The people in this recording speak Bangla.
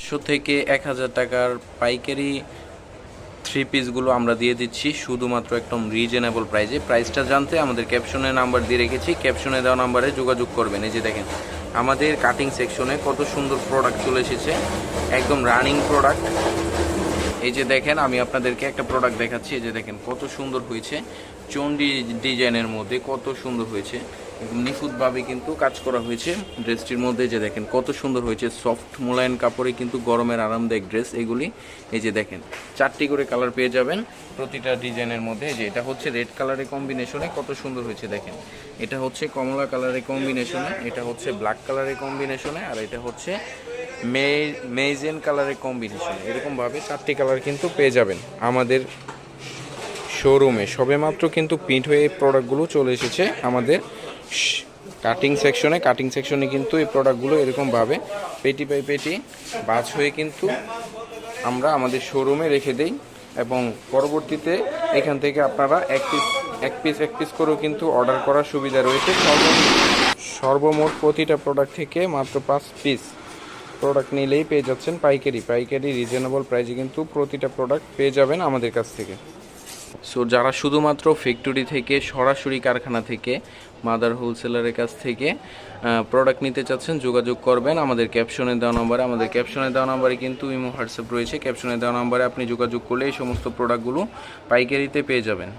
500 থেকে 1000 টাকার পাইকারি থ্রি পিসগুলো আমরা দিয়ে দিচ্ছি শুধুমাত্র একদম রিজনেবল প্রাইসে। প্রাইসটা জানতে আমাদের ক্যাপশনে নাম্বার দিয়ে রেখেছি, ক্যাপশনে দেওয়া নাম্বারে যোগাযোগ করবেন। এই যে দেখেন আমাদের কাটিং সেকশনে কত সুন্দর প্রোডাক্ট চলে এসেছে, একদম রানিং প্রোডাক্ট। এই যে দেখেন আমি আপনাদেরকে একটা প্রোডাক্ট দেখাচ্ছি। এই যে দেখেন কত সুন্দর হয়েছে, চন্ডি ডিজাইনের মধ্যে কত সুন্দর হয়েছে, একদম নিখুঁতভাবে কিন্তু কাজ করা হয়েছে ড্রেসটির মধ্যে। যে দেখেন কত সুন্দর হয়েছে, সফট মোলায়েম কাপড়ে কিন্তু গরমের আরামদায়ক ড্রেস এগুলি। এই যে দেখেন 4টি করে কালার পেয়ে যাবেন প্রতিটা ডিজাইনের মধ্যে। যে এটা হচ্ছে রেড কালারের কম্বিনেশনে কত সুন্দর হয়েছে দেখেন, এটা হচ্ছে কমলা কালারের কম্বিনেশনে, এটা হচ্ছে ব্ল্যাক কালারের কম্বিনেশনে, আর এটা হচ্ছে মেজেন কালারের কম্বিনেশনে। এরকমভাবে 4টি কালার কিন্তু পেয়ে যাবেন আমাদের শোরুমে। সবেমাত্র কিন্তু প্রিন্ট হয়ে এই প্রোডাক্টগুলো চলে এসেছে আমাদের কাটিং সেকশনে কিন্তু এই প্রোডাক্টগুলো এরকমভাবে পেটি বাই পেটি বাজ হয়ে কিন্তু আমরা আমাদের শোরুমে রেখে দেই, এবং পরবর্তীতে এখান থেকে আপনারা এক পিস করেও কিন্তু অর্ডার করার সুবিধা রয়েছে। সর্বমোট প্রতিটা প্রোডাক্ট থেকে মাত্র 5 পিস প্রোডাক্ট নিলেই পেয়ে যাচ্ছেন পাইকারি রিজনেবল প্রাইসে কিন্তু প্রতিটা প্রোডাক্ট পেয়ে যাবেন আমাদের কাছ থেকে। সো যারা শুধুমাত্র ফ্যাক্টরি থেকে সরাসরি কারখানা থেকে মাদার হোলসেলারের কাছ থেকে প্রোডাক্ট নিতে চাচ্ছেন যোগাযোগ করবেন আমাদের ক্যাপশনে দেওয়া নম্বরে। আমাদের ক্যাপশনে দেওয়া নম্বরে কিন্তু ইমো হোয়াটসঅ্যাপ রয়েছে, ক্যাপশনে দেওয়া নম্বরে আপনি যোগাযোগ করলে এই সমস্ত প্রোডাক্টগুলো পাইকারিতে পেয়ে যাবেন।